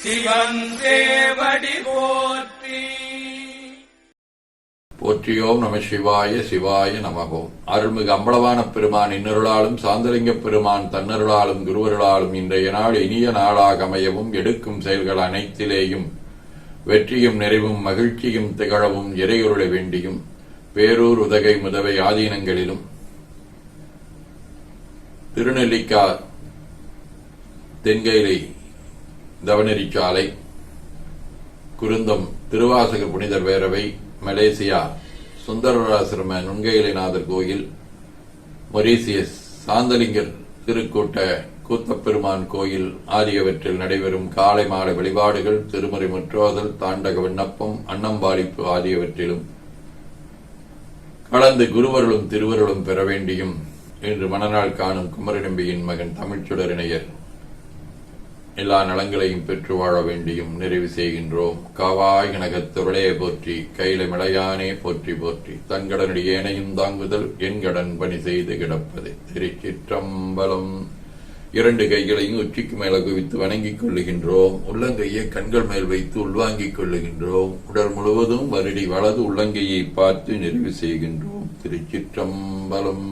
சிவன் சேவடி போற்றி. போற்றியோம் நம சிவாய சிவாய நமகோம். அருள்மிகு அம்பலவான பெருமான் இன்னருளாலும் சாந்தலிங்க பெருமான் தன்னருளாலும் குருவருளாலும் இன்றைய நாள் இனிய நாளாக அமையவும், எடுக்கும் செயல்கள் அனைத்திலேயும் வெற்றியும் நிறைவும் மகிழ்ச்சியும் திகழவும் இறையருளை வேண்டியும், பேரூர் உதகை முதவை ஆதீனங்களிலும் திருநெல்லிக்கா தென்கைலை தவநெறிச்சாலை குருந்தம் திருவாசகர் புனிதர் பேரவை, மலேசியா சுந்தரராசிரம நுண்கையிலைநாதர் கோயில், மொரீசியஸ் சாந்தலிங்கர் திருக்கூட்ட கூத்தப்பெருமான் கோயில் ஆகியவற்றில் நடைபெறும் காலை மாலை வழிபாடுகள், திருமுறை முற்றோதல், தாண்டக விண்ணப்பம், அன்னம்பாளிப்பு ஆகியவற்றிலும் கலந்து குருவருளும் திருவருளும் பெற வேண்டியும், இன்று மணநாள் காணும் குமரநம்பியின் மகன் தமிழ்ச்சுடரிணையர் எல்லா நலங்களையும் பெற்று வாழ வேண்டியும் நிறைவு செய்கின்றோம். காவாய் கனகத்துருளே போற்றி, கையில மலையானே போற்றி போற்றி, தன்கடனுடைய ஏனையும் தாங்குதல் என் கடன் பணி செய்து கிடப்பது. திருச்சிற்றம்பலம். இரண்டு கைகளையும் உச்சிக்கு மேல குவித்து வணங்கிக் கொள்ளுகின்றோம். உள்ளங்கையை கண்கள் மேல் வைத்து உள்வாங்கிக் கொள்ளுகின்றோம். உடல் முழுவதும் வருடி வலது உள்ளங்கையை பார்த்து நிறைவு செய்கின்றோம். திருச்சிற்றம்பலம்.